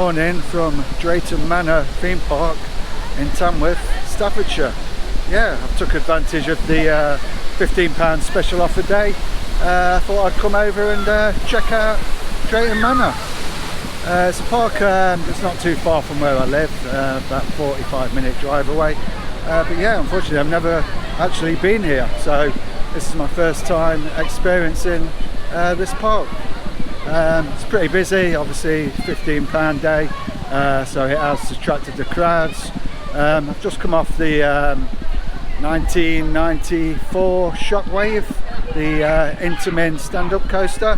morning from Drayton Manor Theme Park in Tamworth, Staffordshire. Yeah, I took advantage of the £15 special offer day. I thought I'd come over and check out Drayton Manor. It's a park that's not too far from where I live, about 45-minute drive away. But yeah, unfortunately I've never actually been here, so this is my first time experiencing this park. It's pretty busy, obviously £15 day, so it has attracted the crowds. I've just come off the 1994 Shockwave, the Intamin stand-up coaster,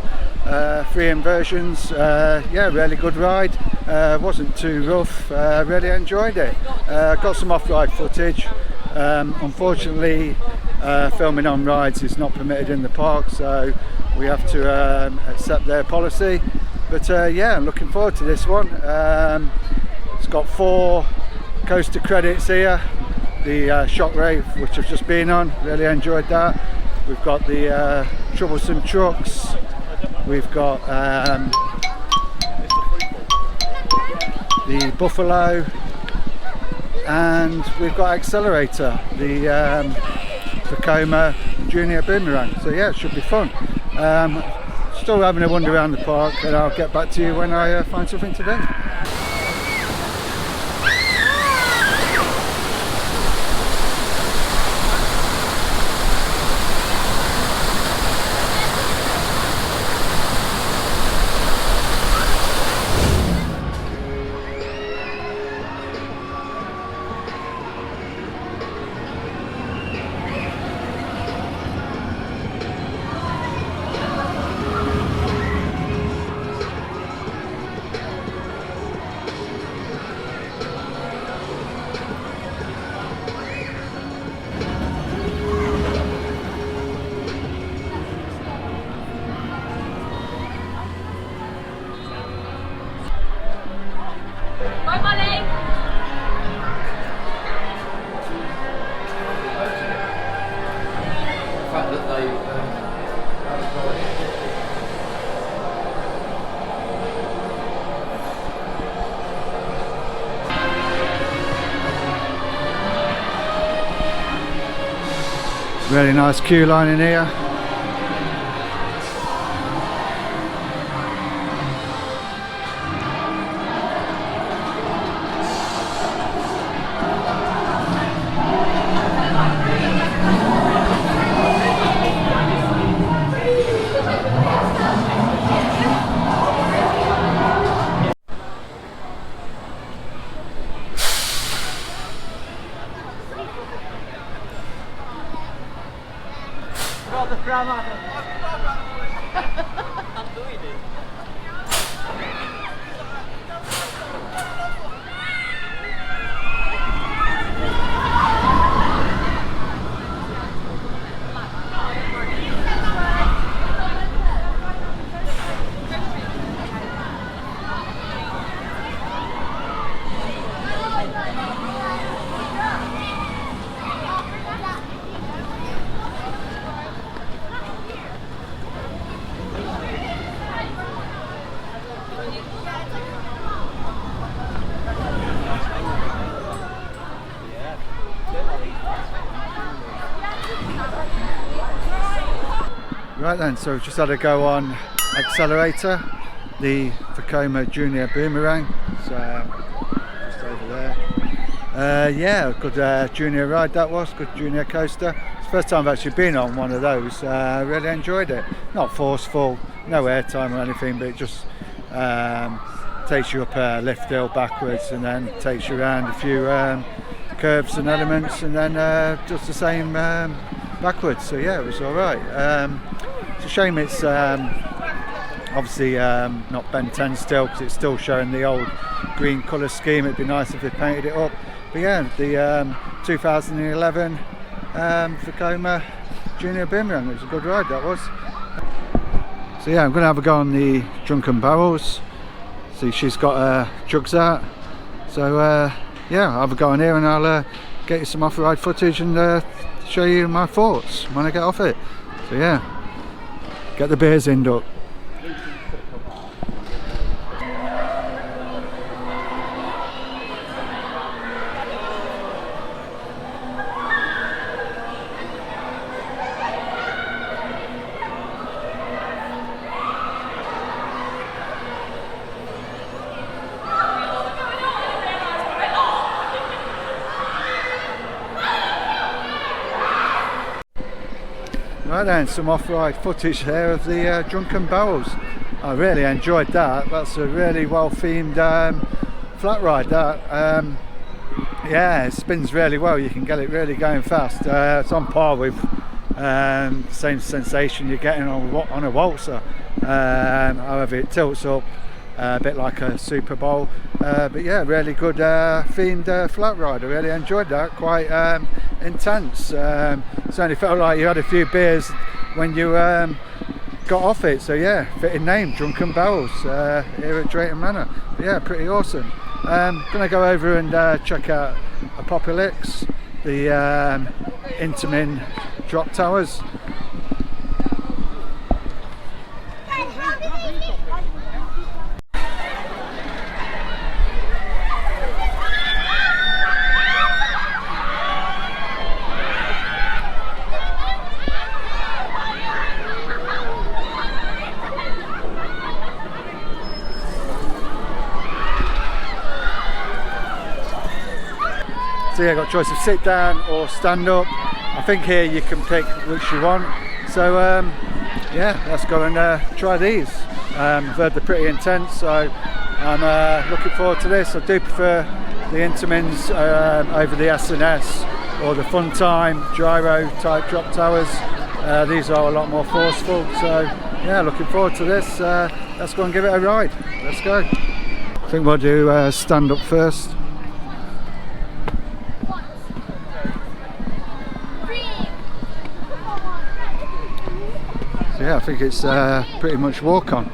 3 inversions. Yeah, really good ride, wasn't too rough, really enjoyed it. Got some off-ride footage. Unfortunately, filming on rides is not permitted in the park, so we have to accept their policy. But yeah, I'm looking forward to this one. It's got 4 coaster credits here. The Shockwave, which I've just been on, really enjoyed that. We've got the Troublesome Trucks. We've got the Buffalo, and we've got Accelerator, the Vekoma Junior Boomerang. So yeah, it should be fun. Still having a wander around the park, and I'll get back to you when I find something to do. Really nice queue line in here. I'm doing it. Right then, so we've just had a go on Accelerator, the Vekoma Junior Boomerang. So just over there. Yeah, good junior ride that was, good junior coaster. It's the first time I've actually been on one of those. Really enjoyed it. Not forceful, no airtime or anything, but it just takes you up a lift hill backwards and then takes you around a few curves and elements, and then does the same backwards. So yeah, it was all right. It's a shame it's obviously not Ben 10 still, because it's still showing the old green colour scheme. It'd be nice if they painted it up. But yeah, the 2011 Vekoma Junior Boomerang, it was a good ride, that was. So yeah, I'm going to have a go on the Drunken Barrels. See, she's got her jugs out. So yeah, I'll have a go on here, and I'll get you some off-ride footage and show you my thoughts when I get off it. So yeah, get the beers in, Duck. Right then, some off-ride footage there of the Drunken Barrels. I really enjoyed that. That's a really well themed flat ride, that. Yeah, it spins really well. You can get it really going fast. It's on par with the same sensation you're getting on a waltzer. However, it tilts up a bit like a Super Bowl. But yeah, really good themed flat ride. I really enjoyed that. Quite intense. Certainly felt like you had a few beers when you got off it. So yeah, fitting name, Drunken Barrels, here at Drayton Manor. But yeah, pretty awesome. Gonna go over and check out Apocalypse, the Intamin drop towers. So yeah, got a choice of sit down or stand up. I think here you can pick which you want. So yeah, let's go and try these. I've heard they're pretty intense, so I'm looking forward to this. I do prefer the Intamins over the S&S or the Fun Time gyro type drop towers. These are a lot more forceful, so yeah, looking forward to this. Let's go and give it a ride. Let's go. I think we'll do stand up first. Yeah, I think it's pretty much walk on.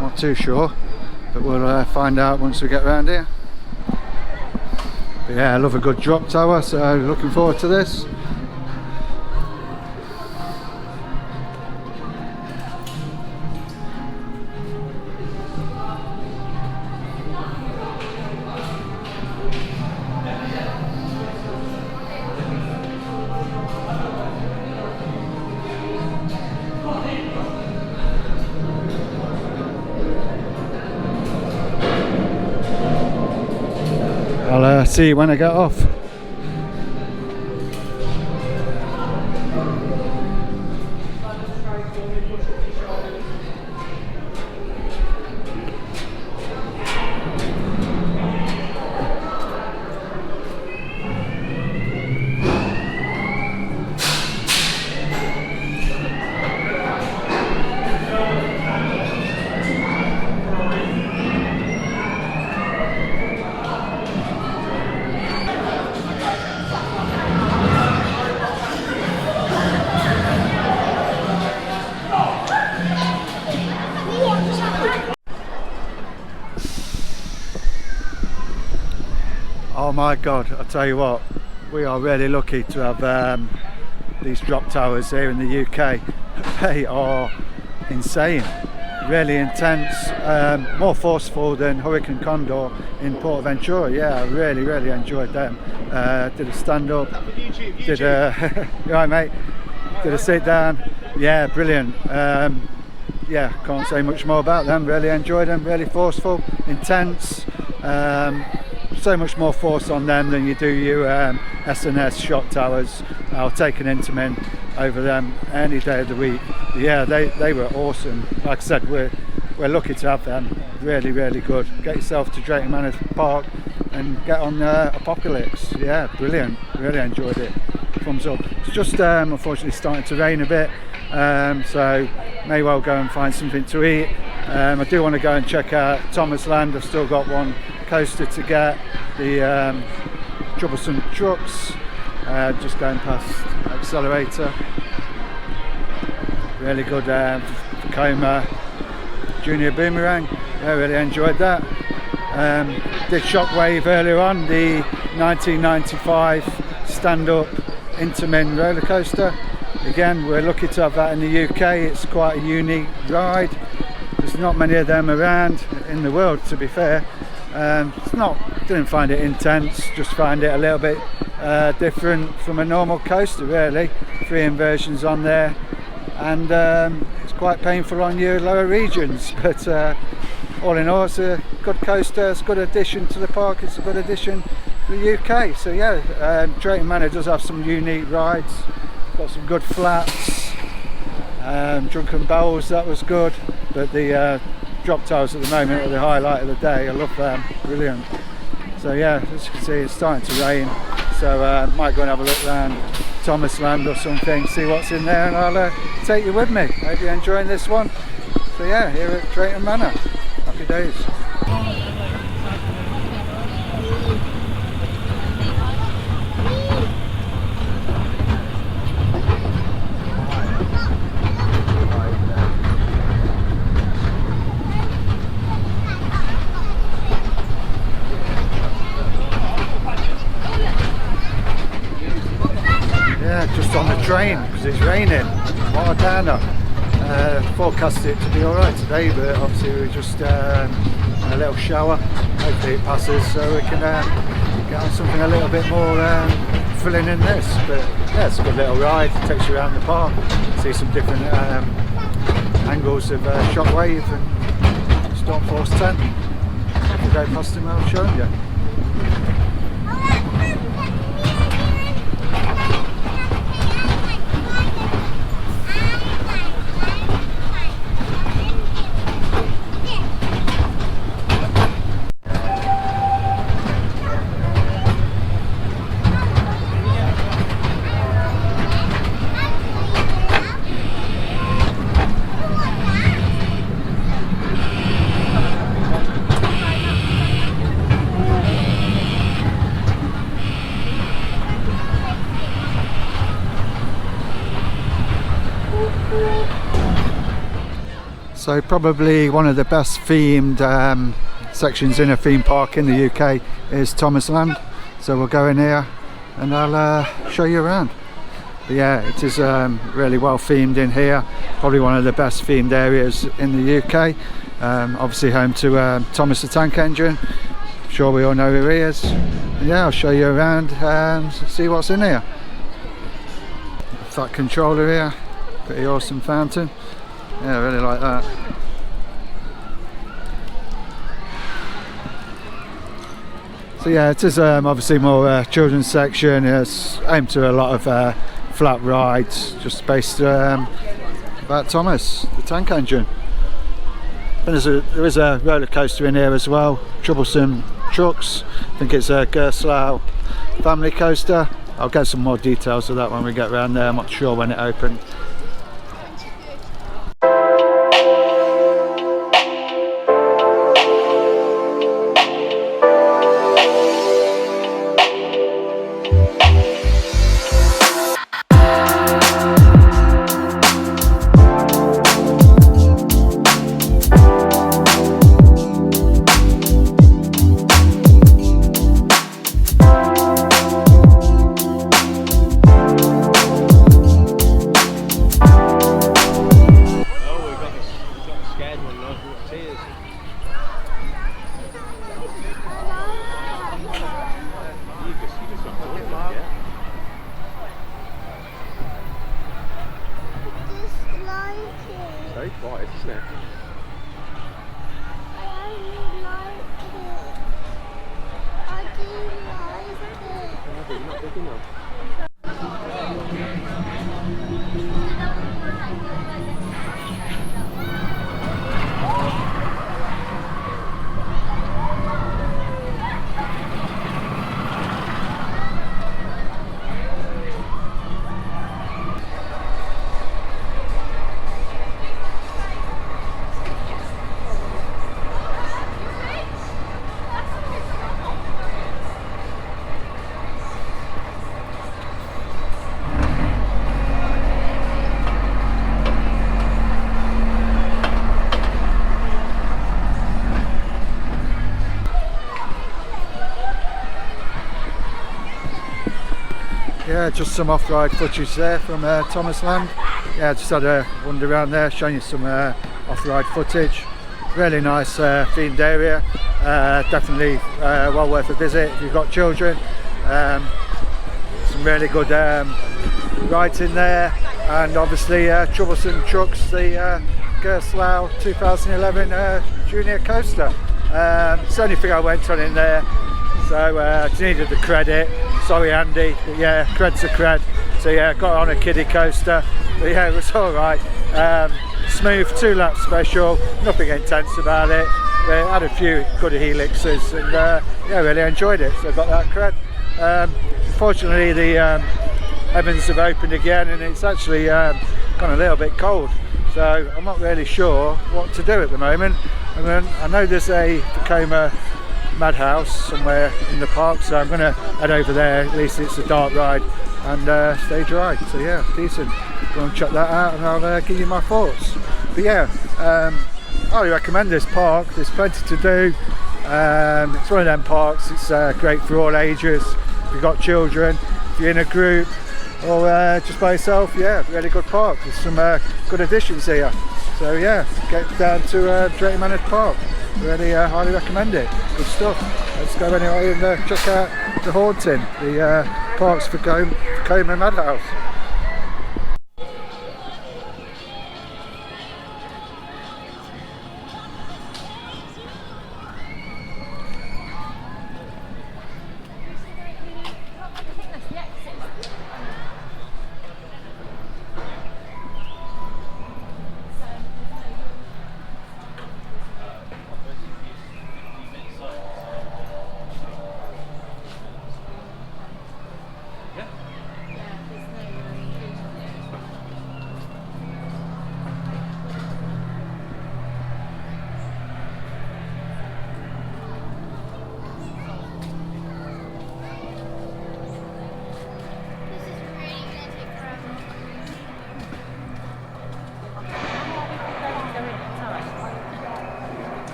Not too sure, but we'll find out once we get around here. But yeah, I love a good drop tower, so looking forward to this. I'll see you when I get off. Oh my god, I tell you what, we are really lucky to have these drop towers here in the UK. They are insane, really intense, more forceful than Hurricane Condor in Portaventura. Yeah, I really enjoyed them. Did a stand up, did a you right, mate, did a sit down. Yeah, brilliant. Yeah, can't say much more about them. Really enjoyed them, really forceful, intense. So much more force on them than you do your S&S shock towers. I'll take an Intamin over them any day of the week. Yeah, they were awesome. Like I said, we're lucky to have them. Really good. Get yourself to Drayton Manor Park and get on Apocalypse. Yeah, brilliant. Really enjoyed it. Thumbs up. It's just unfortunately starting to rain a bit, so may well go and find something to eat. I do want to go and check out Thomas Land. I've still got one coaster to get, the Troublesome Trucks, just going past Accelerator. Really good Tacoma Junior Boomerang. I really enjoyed that. Did Shockwave earlier on, the 1995 stand-up Intamin roller coaster. Again, we're lucky to have that in the UK. It's quite a unique ride. There's not many of them around in the world, to be fair. Didn't find it intense, just find it a little bit different from a normal coaster, really. 3 inversions on there, and it's quite painful on your lower regions, but all in all, it's a good coaster. It's a good addition to the park. It's a good addition to the UK. So yeah, Drayton Manor does have some unique rides. Got some good flats, Drunken Barrels, that was good, but the drop tiles at the moment are the highlight of the day. I love them, brilliant. So yeah, as you can see, it's starting to rain, so might go and have a look around Thomas Land or something, see what's in there, and I'll take you with me. Hope you're enjoying this one. So yeah, here at Drayton Manor, happy days. Yeah, just on the train because it's raining. What a downer. Forecasted it to be alright today, but obviously we're just a little shower. Hopefully it passes so we can get on something a little bit more filling in this. But yeah, it's a good little ride. It takes you around the park, see some different angles of Shockwave and Stormforce 10. If we go past him, I'll show you. So probably one of the best themed sections in a theme park in the UK is Thomas Land. So we'll go in here and I'll show you around. But yeah, it is really well themed in here. Probably one of the best themed areas in the UK. Obviously home to Thomas the Tank Engine. I'm sure we all know who he is. And yeah, I'll show you around and see what's in here. That controller here, pretty awesome fountain. Yeah, I really like that. So yeah, it is obviously more children's section. It's aimed to a lot of flat rides, just based about Thomas the Tank Engine. And there is a roller coaster in here as well, Troublesome Trucks. I think it's a Gerslau family coaster. I'll get some more details of that when we get around there. I'm not sure when it opened. Very quiet, isn't it? You're not big enough. Yeah, just some off-ride footage there from Thomas Land. Yeah, just had a wander around there, showing you some off-ride footage. Really nice themed area. Definitely well worth a visit if you've got children. Some really good rides in there, and obviously Troublesome Trucks, the Gerslau 2011 Junior Coaster. It's the only thing I went on in there, so just needed the credit. Sorry Andy, but yeah, cred's a cred. So yeah, got on a kiddie coaster, but yeah, it was alright. Smooth 2-lap special, nothing intense about it. We had a few good helixes and yeah, really enjoyed it, so I got that cred. Unfortunately the heavens have opened again and it's actually gone a little bit cold, so I'm not really sure what to do at the moment. I know there's a Tacoma Madhouse somewhere in the park, so I'm going to head over there. At least it's a dark ride and stay dry, so yeah, decent. Go and check that out and I'll give you my thoughts. But yeah, highly recommend this park. There's plenty to do. It's one of them parks, it's great for all ages. If you've got children, if you're in a group or just by yourself, yeah, really good park. There's some good additions here. So yeah, get down to Drayton Manor Park. Really highly recommend it. Good stuff. Let's go anyway and check out the Haunting, the parks for Tacoma Madhouse.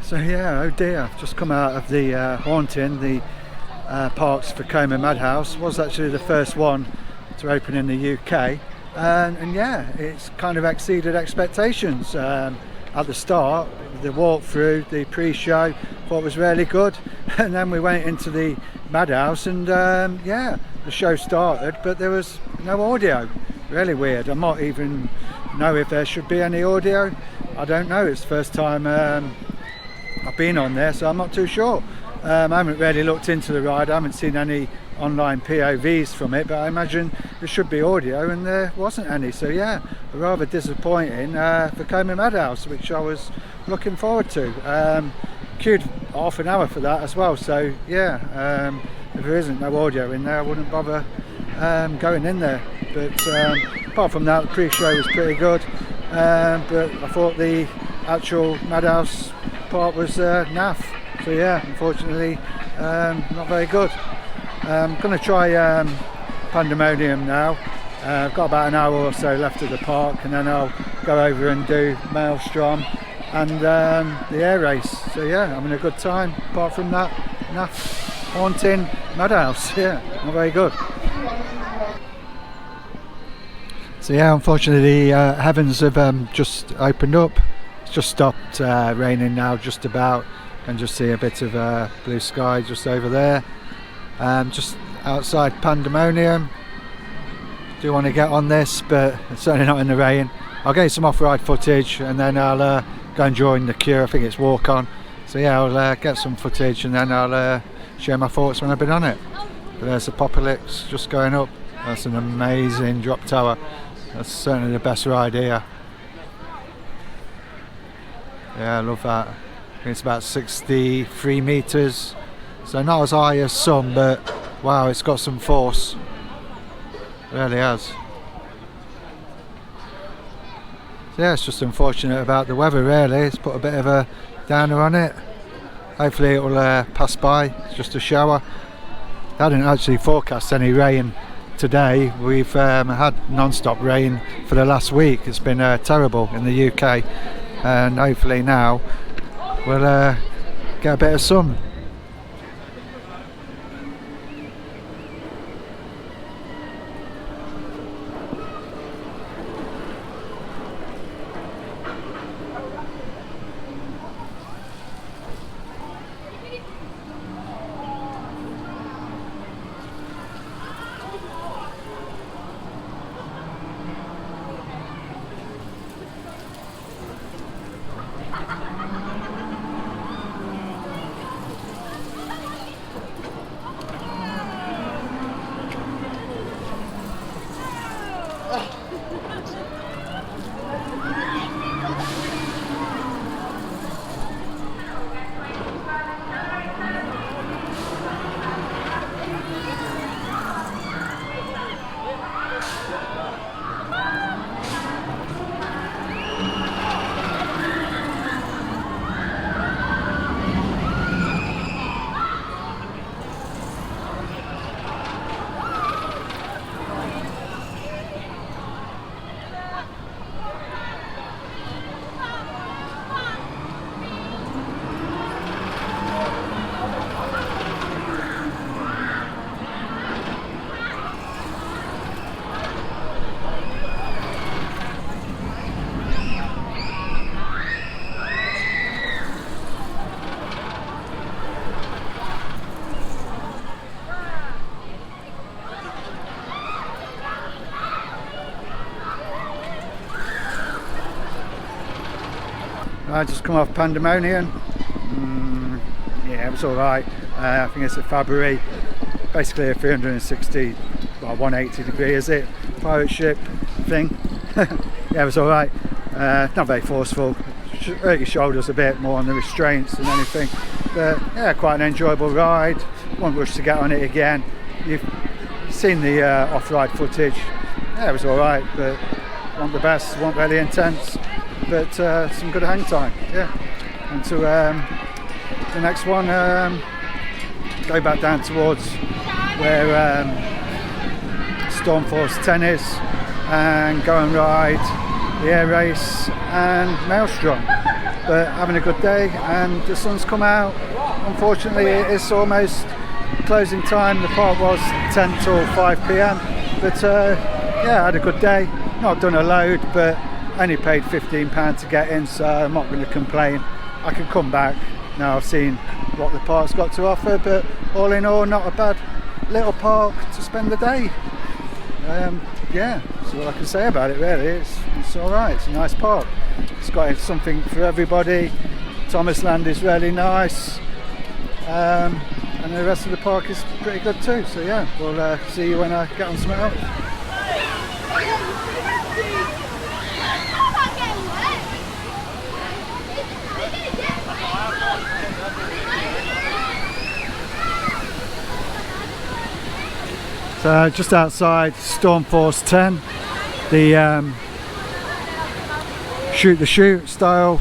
So yeah, oh dear, I've just come out of the Haunting, the Parks for Tacoma Madhouse. Was actually the first one to open in the UK, and yeah, it's kind of exceeded expectations. At the start, the walkthrough, the pre-show, thought was really good, and then we went into the Madhouse and yeah, the show started, but there was no audio. Really weird. I might even know if there should be any audio. I don't know, it's the first time I've been on there, so I'm not too sure. I haven't really looked into the ride. I haven't seen any online POVs from it, but I imagine there should be audio and there wasn't any, so yeah, rather disappointing for Tacoma Madhouse, which I was looking forward to. Queued half an hour for that as well, so yeah, if there isn't no audio in there I wouldn't bother going in there. But apart from that, the pre-show was pretty good, but I thought the actual Madhouse part was naff, so yeah, unfortunately not very good. I'm going to try Pandemonium now. I've got about an hour or so left of the park, and then I'll go over and do Maelstrom and the air race. So yeah, having a good time. Apart from that, naff Haunting Madhouse, yeah, not very good. So yeah, unfortunately the heavens have just opened up. It's just stopped raining now, just about. You can just see a bit of blue sky just over there. Just outside Pandemonium. Do want to get on this, but it's certainly not in the rain. I'll get some off-ride footage and then I'll go and join the queue. I think it's walk on. So yeah, I'll get some footage and then I'll share my thoughts when I've been on it. But there's the Apocalypse just going up. That's an amazing drop tower. That's certainly the best ride here. Yeah, I love that. I think it's about 63 meters, so not as high as some, but wow, it's got some force. It really has. So yeah, it's just unfortunate about the weather really. It's put a bit of a downer on it. Hopefully it will pass by. It's just a shower. I hadn't actually forecast any rain today. We've had non-stop rain for the last week. It's been terrible in the UK, and hopefully now we'll get a bit of sun. I just come off Pandemonium. Yeah, it was alright. I think it's a February, basically a 360, well, 180 degree, is it? Pirate ship thing. Yeah, it was alright. Not very forceful. Hurt your shoulders a bit more on the restraints than anything. But yeah, quite an enjoyable ride. Won't rush to get on it again. You've seen the off-ride footage. Yeah, it was alright, but wasn't the best, wasn't really intense. But some good hang time, yeah. And to the next one, go back down towards where Stormforce 10 is, and go and ride the air race and Maelstrom. But having a good day, and the sun's come out. Unfortunately, it's almost closing time. The park was 10 till 5 p.m. But yeah, I had a good day. Not done a load, but only paid £15 to get in, so I'm not going to complain. I can come back now I've seen what the park's got to offer, but all in all, not a bad little park to spend the day. Yeah, that's all I can say about it really. It's alright, it's a nice park. It's got something for everybody. Thomas Land is really nice, and the rest of the park is pretty good too. So yeah, we'll see you when I get on something else. So just outside Stormforce 10, the shoot the chute style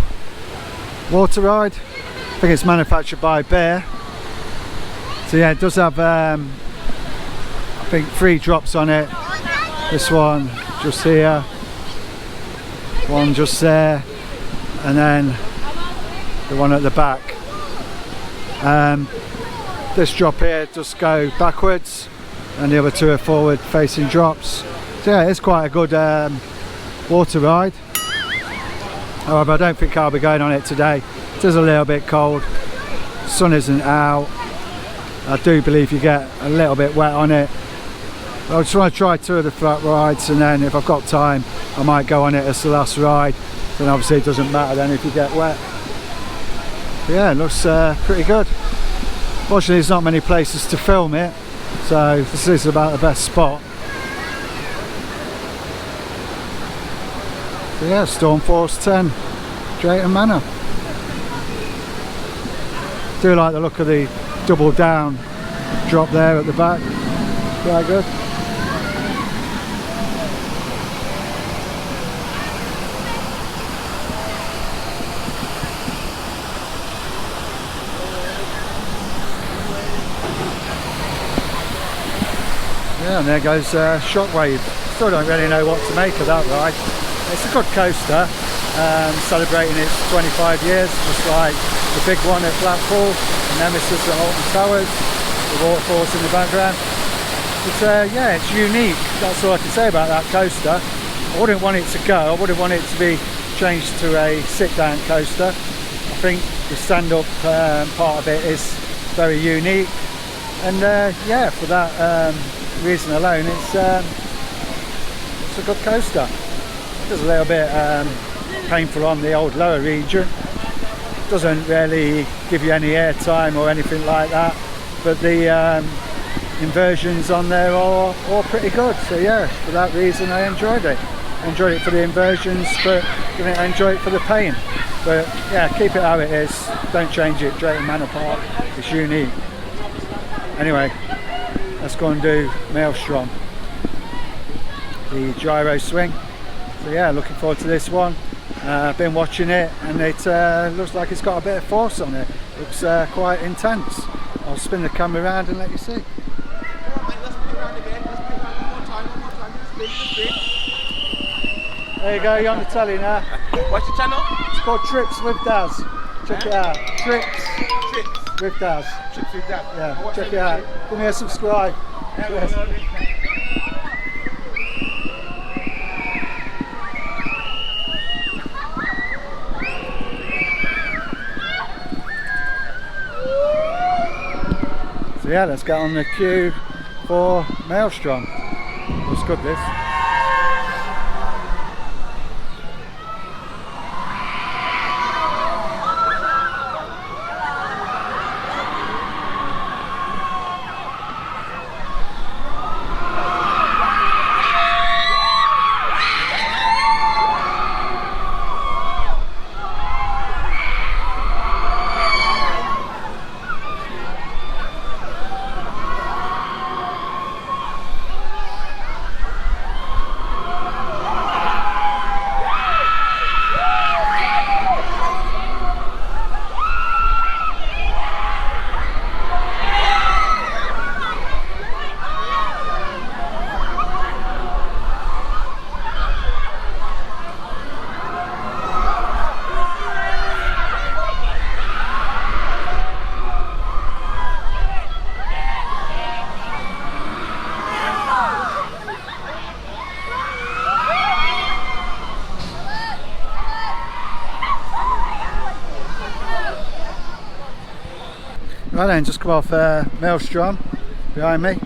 water ride. I think it's manufactured by Bear. So yeah, it does have I think 3 drops on it. This one just here, one just there, and then the one at the back. This drop here does go backwards, and the other 2 are forward facing drops. So yeah, it's quite a good water ride. However, I don't think I'll be going on it today. It is a little bit cold, sun isn't out. I do believe you get a little bit wet on it. I just want to try 2 of the flat rides, and then if I've got time I might go on it as the last ride. Then obviously it doesn't matter then if you get wet. But yeah, it looks pretty good. Fortunately there's not many places to film it, so this is about the best spot. So yeah, Stormforce 10, Drayton Manor. Do like the look of the double down drop there at the back, quite good. Yeah, and there goes Shockwave. Still don't really know what to make of that ride. It's a good coaster, celebrating its 25 years, just like the big one at Blackpool, the Nemesis at Alton Towers, the waterfalls in the background. But yeah, it's unique. That's all I can say about that coaster. I wouldn't want it to go. I wouldn't want it to be changed to a sit-down coaster. I think the stand-up part of it is very unique, and yeah, for that reason alone, it's a good coaster. It's a little bit painful on the old lower region. Doesn't really give you any air time or anything like that, but the inversions on there are all pretty good. So yeah, for that reason I enjoyed it. enjoyed it for the inversions, but didn't enjoy it for the pain. But yeah, keep it how it is, don't change it. Drayton Manor Park, it's unique. Anyway, let's go and do Maelstrom, the gyro swing. So yeah, looking forward to this one. I've been watching it and it looks like it's got a bit of force on it. Looks quite intense. I'll spin the camera around and let you see. There you go, you're on the telly now. What's the channel? It's called Trips with Daz. Check it out. Trips with Daz. Trips with Daz. Yeah, check it out. Give me a subscribe. Yes. So yeah, let's get on the queue for Maelstrom. Looks good this. Right then, just come off Maelstrom behind me.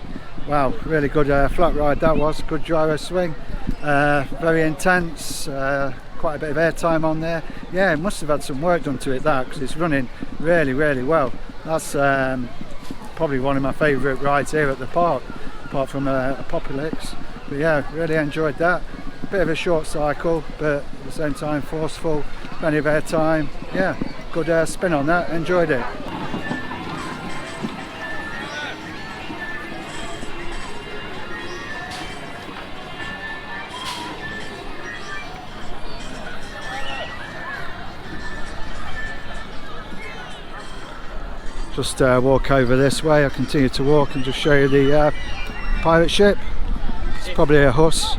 Wow, really good flat ride that was, good gyro swing, very intense, quite a bit of air time on there. Yeah, it must have had some work done to it, that, because it's running really well. That's probably one of my favourite rides here at the park, apart from Apocalypse. But yeah, really enjoyed that. Bit of a short cycle, but at the same time forceful, plenty of air time. Yeah, good spin on that, enjoyed it. Just walk over this way. I'll continue to walk and just show you the pirate ship. It's probably a Huss.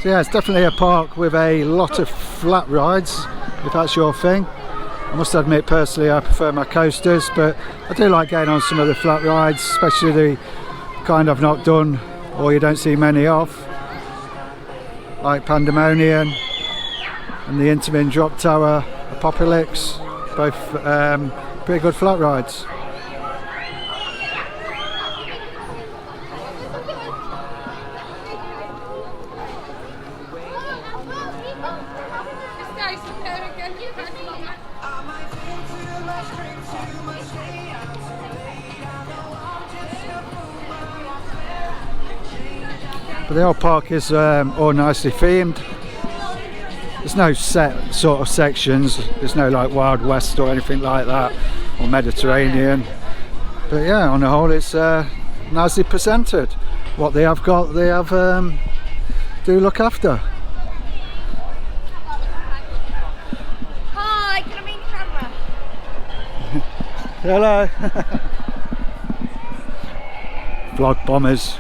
So yeah, it's definitely a park with a lot of flat rides, if that's your thing. I must admit, personally, I prefer my coasters, but I do like getting on some of the flat rides, especially the kind I've not done or you don't see many of, like Pandemonium and the Intamin Drop Tower, Apocalypse, both pretty good flat rides. But the old park is all nicely themed. There's no set sort of sections. There's no like Wild West or anything like that, or Mediterranean. But yeah, on the whole, it's nicely presented. What they have got, they have do look after. Hi, can I be in camera? Hello. Vlog bombers.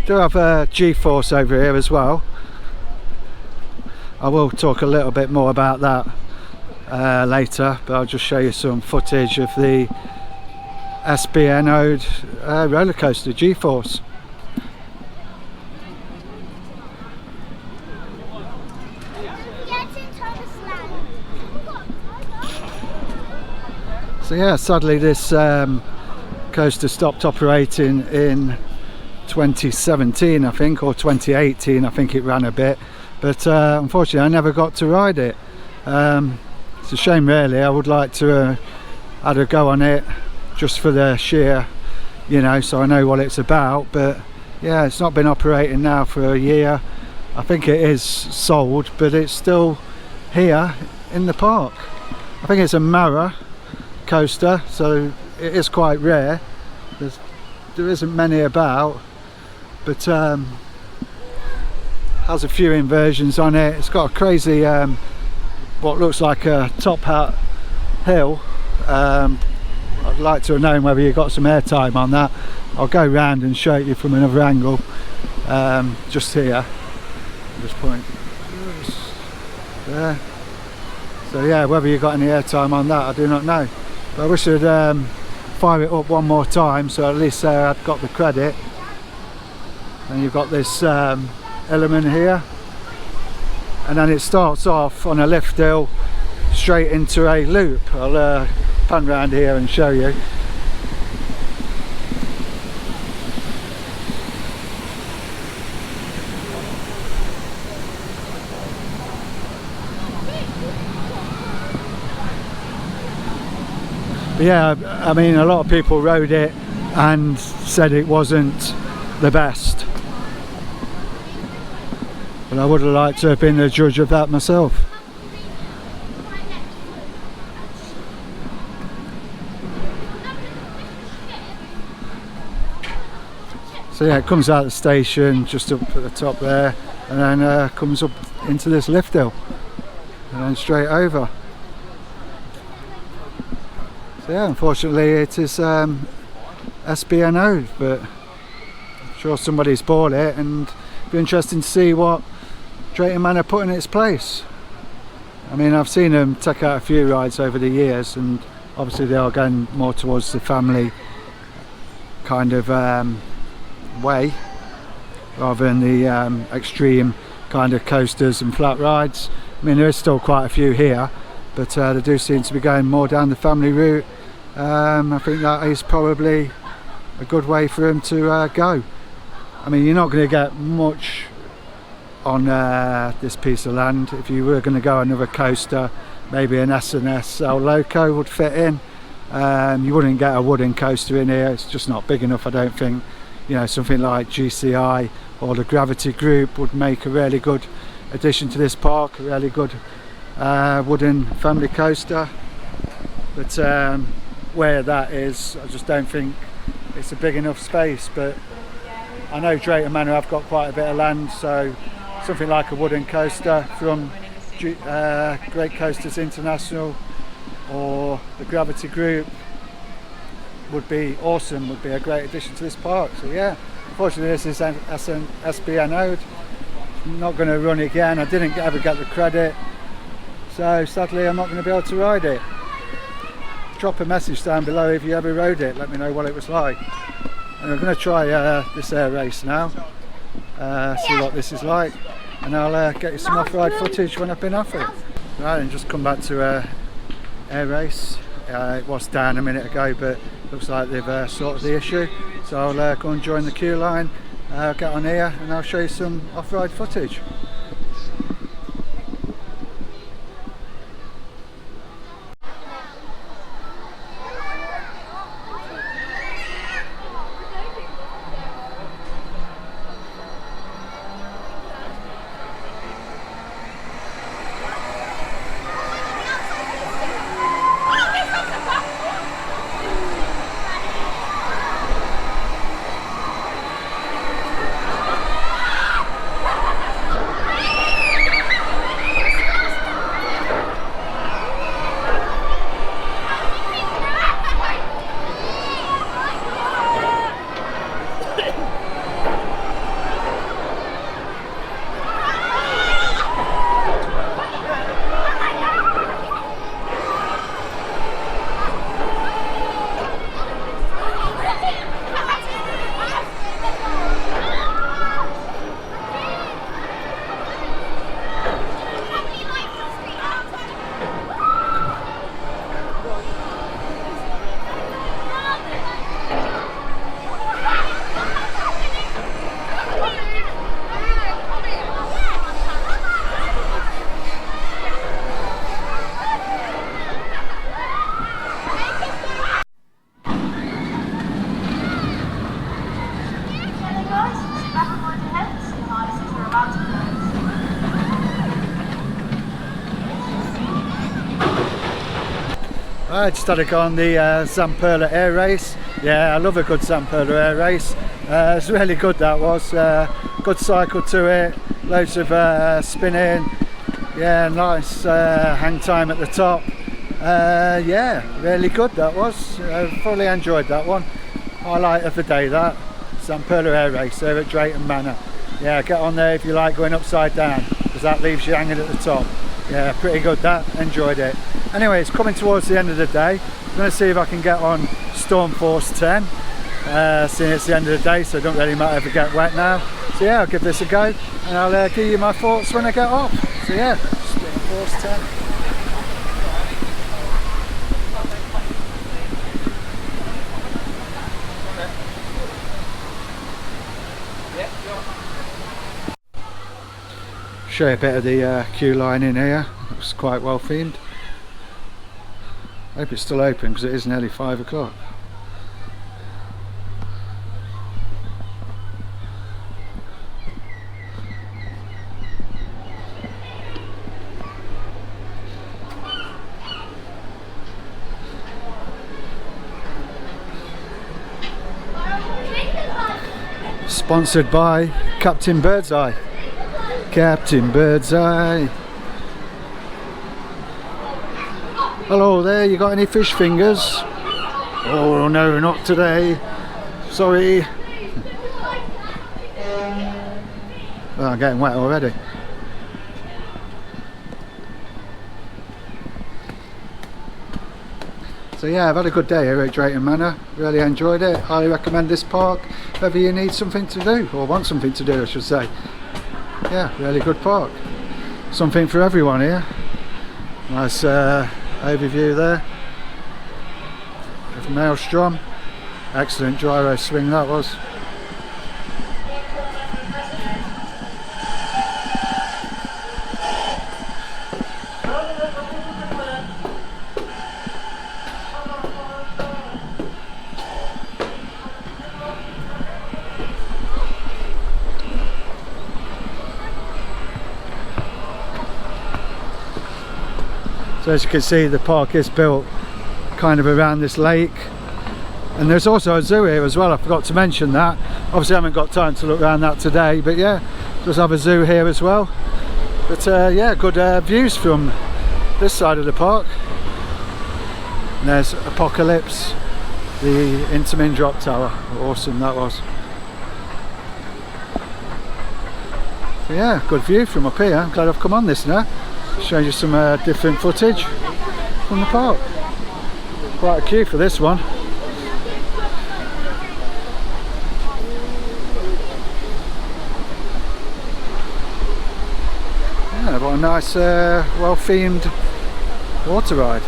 Do have G-force over here as well. I will talk a little bit more about that later, but I'll just show you some footage of the SBN-owned roller coaster G-force. So yeah, sadly this coaster stopped operating in 2017 I think, or 2018 I think it ran a bit, but unfortunately I never got to ride it. It's a shame really. I would like to had a go on it just for the sheer, you know, so I know what it's about. But yeah, it's not been operating now for a year. I think it is sold, but it's still here in the park. I think it's a Mara coaster, so it is quite rare. There isn't many about, but has a few inversions on it. It's got a crazy what looks like a top hat hill. I'd like to have known whether you got some airtime on that. I'll go round and show you from another angle. Just here, this point there. So yeah, whether you got any airtime on that I do not know, but I wish I'd fire it up one more time, so at least I've got the credit. And you've got this element here, and then it starts off on a lift hill straight into a loop. I'll pan round here and show you. But yeah, I mean, a lot of people rode it and said it wasn't the best, but I would have liked to have been the judge of that myself. So yeah, it comes out of the station just up at the top there, and then comes up into this lift hill and then straight over. So yeah, unfortunately it is SBNO'd, but I'm sure somebody's bought it, and it'd be interesting to see what Drayton Manor put in its place. I mean, I've seen them take out a few rides over the years, and obviously they are going more towards the family kind of way, rather than the extreme kind of coasters and flat rides. I mean, there is still quite a few here, but they do seem to be going more down the family route. I think that is probably a good way for them to go. I mean, you're not going to get much on this piece of land. If you were going to go another coaster, maybe an S&S El Loco would fit in. You wouldn't get a wooden coaster in here, it's just not big enough, I don't think. You know, something like GCI or the Gravity Group would make a really good addition to this park, a really good wooden family coaster. But where that is, I just don't think it's a big enough space. But I know Drayton Manor have got quite a bit of land, so something like a wooden coaster from Great Coasters International or the Gravity Group would be awesome, would be a great addition to this park. So yeah, unfortunately this is SBNO'd, not going to run again. I didn't ever get the credit, so sadly I'm not going to be able to ride it. Drop a message down below if you ever rode it, let me know what it was like. And I'm going to try this air race now, see what this is like, and I'll get you some off-ride footage when I've been off it. Right, and just come back to air race. It was down a minute ago, but looks like they've sorted the issue, so I'll go and join the queue line, get on here, and I'll show you some off-ride footage. I just had to go on the Zamperla air race. Yeah, I love a good Zamperla air race. It's really good, that was. Good cycle to it, loads of spinning. Yeah, nice hang time at the top. Yeah, really good that was. Fully enjoyed that one. Highlight of the day, that. Zamperla air race there at Drayton Manor. Yeah, get on there if you like going upside down, because that leaves you hanging at the top. Yeah, pretty good that, enjoyed it. Anyway, it's coming towards the end of the day. I'm going to see if I can get on Stormforce 10. Seeing it's the end of the day, so it don't really matter if I get wet now. So yeah, I'll give this a go, and I'll give you my thoughts when I get off. So yeah, Stormforce 10. Show you a bit of the queue line in here. Looks quite well themed. Hope it's still open because it is nearly 5 o'clock. Sponsored by Captain Birdseye. Captain Birdseye. Hello there, you got any fish fingers? Oh no, not today. Sorry. Oh, I'm getting wet already. So yeah, I've had a good day here at Drayton Manor. Really enjoyed it. Highly recommend this park if ever you need something to do, or want something to do I should say. Yeah, really good park. Something for everyone here. Nice overview there of Maelstrom. Excellent gyro swing that was. So as you can see, the park is built kind of around this lake, and there's also a zoo here as well. I forgot to mention that. Obviously I haven't got time to look around that today, but yeah, does have a zoo here as well. But yeah, good views from this side of the park. And there's Apocalypse, the Intamin drop tower. Awesome that was. So yeah, good view from up here. I'm glad I've come on this now. Show you some different footage from the park. Quite a queue for this one. Yeah, what a nice well themed water ride.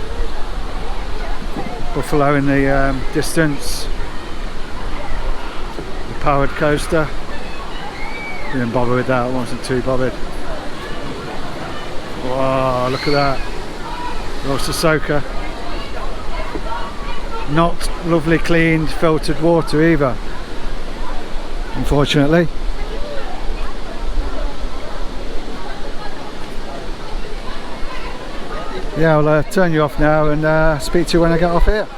Buffalo in the distance. The powered coaster. Didn't bother with that, I wasn't too bothered. Wow, look at that. Roaster soaker. Not lovely cleaned filtered water either, unfortunately. Yeah, I'll turn you off now and speak to you when I get off here.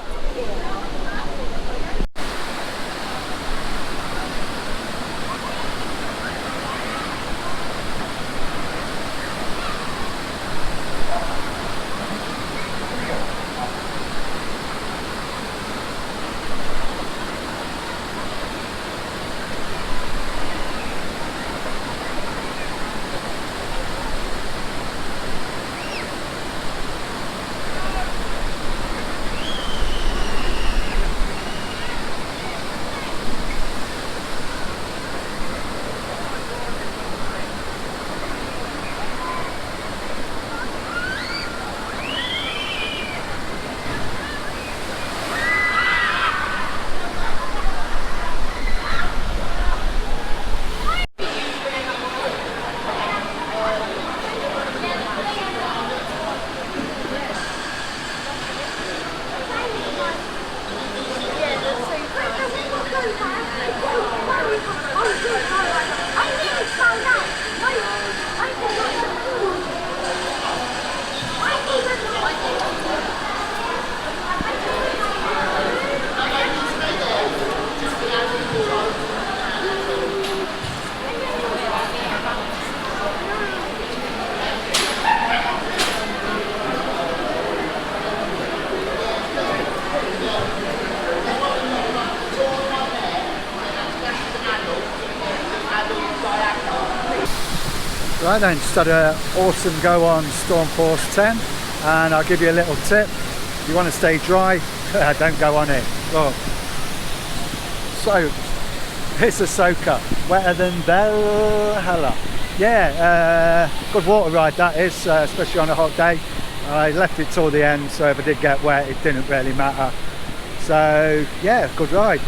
Right then, just had an awesome go on Stormforce 10, and I'll give you a little tip. If you want to stay dry, don't go on it. Look, so it's a soaker, wetter than hella. Yeah, good water ride that is, especially on a hot day. I left it till the end, so if I did get wet, it didn't really matter. So yeah, good ride.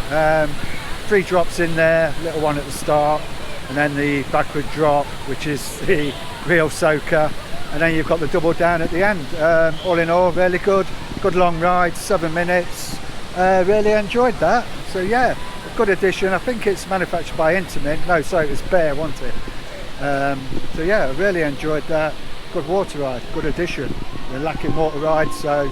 3 drops in there, little one at the start, and then the backward drop, which is the real soaker, and then you've got the double down at the end. All in all, really good long ride, 7 minutes. Really enjoyed that. So yeah, a good addition. I think it's manufactured by Intamin. No, sorry, it was Bear, wasn't it? So yeah, really enjoyed that. Good water ride, good addition. We're lacking water rides, so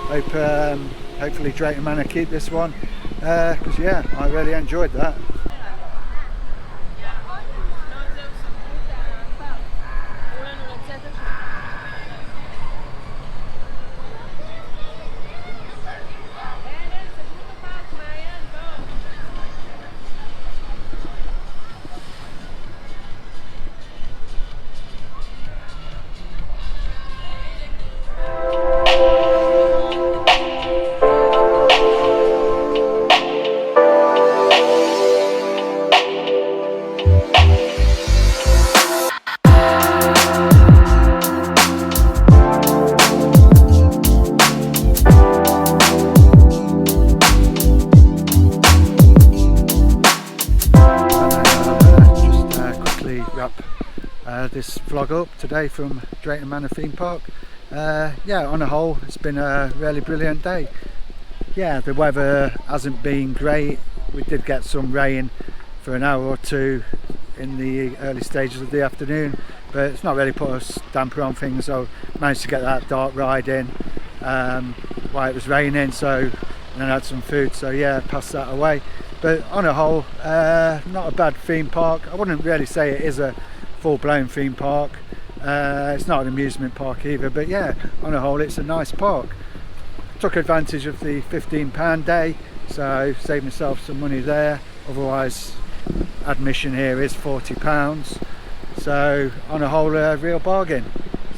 hopefully Drayton Manor keep this one, because yeah, I really enjoyed that. This vlog up today from Drayton Manor Theme Park. Yeah, on a whole it's been a really brilliant day. Yeah, the weather hasn't been great. We did get some rain for an hour or two in the early stages of the afternoon, but it's not really put a damper on things, so managed to get that dark ride in while it was raining, so, and then had some food, so yeah, passed that away. But on a whole, not a bad theme park. I wouldn't really say it is a full-blown theme park. It's not an amusement park either, but yeah, on a whole it's a nice park. Took advantage of the £15 day, so saved myself some money there. Otherwise admission here is £40, so on a whole a real bargain.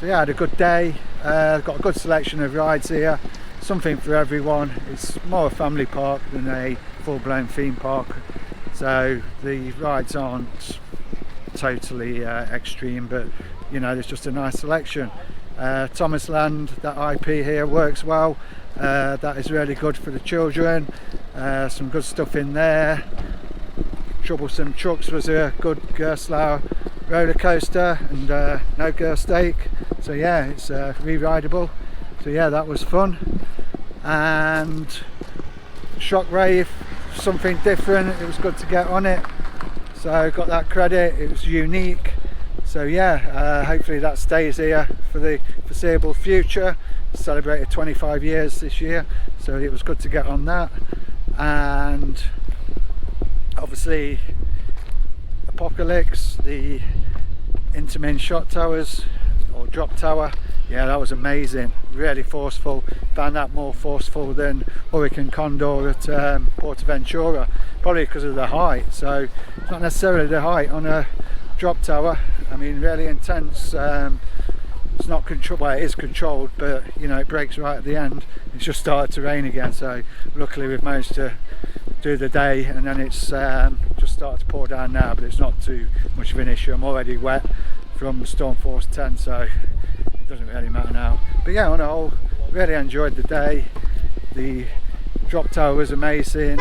So yeah, I had a good day. Got a good selection of rides here, something for everyone. It's more a family park than a full-blown theme park, so the rides aren't totally extreme, but you know, there's just a nice selection. Thomas Land, that IP here works well. That is really good for the children. Some good stuff in there. Troublesome Trucks was a good Gerstlauer roller coaster, and no Gerstake, so yeah, it's re-rideable. So yeah, that was fun. And Shockwave, something different. It was good to get on it, so got that credit. It was unique, so yeah, hopefully that stays here for the foreseeable future. Celebrated 25 years this year, so it was good to get on that. And obviously Apocalypse, the Intamin shot towers or drop tower, yeah, that was amazing, really forceful. Found that more forceful than Hurricane Condor at Portaventura, probably because of the height. So it's not necessarily the height on a drop tower. I mean, really intense. It's not controlled, well, it is controlled, but you know, it breaks right at the end. It's just started to rain again, so luckily we've managed to do the day, and then it's just started to pour down now, but it's not too much of an issue. I'm already wet from the Stormforce 10, so it doesn't really matter now. But yeah, on a whole, really enjoyed the day. The drop tower was amazing.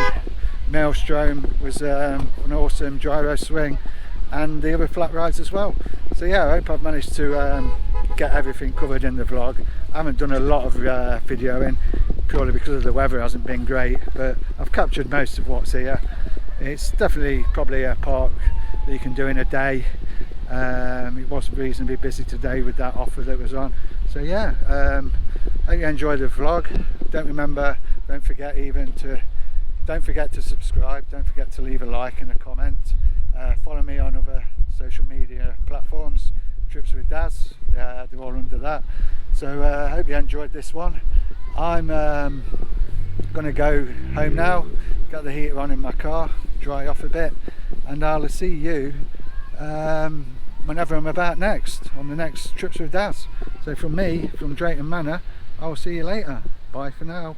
Maelstrom was an awesome gyro swing, and the other flat rides as well. So yeah, I hope I've managed to get everything covered in the vlog. I haven't done a lot of videoing purely because the weather hasn't been great, but I've captured most of what's here. It's definitely probably a park that you can do in a day. It was reasonably busy today with that offer that was on. So yeah, I hope you enjoyed the vlog. Don't forget to subscribe, don't forget to leave a like and a comment. Follow me on other social media platforms, Trips with Daz, they're all under that. So I hope you enjoyed this one. I'm gonna go home now, get the heater on in my car, dry off a bit, and I'll see you whenever I'm about next, on the next Trips with Daz. So from me, from Drayton Manor, I will see you later. Bye for now.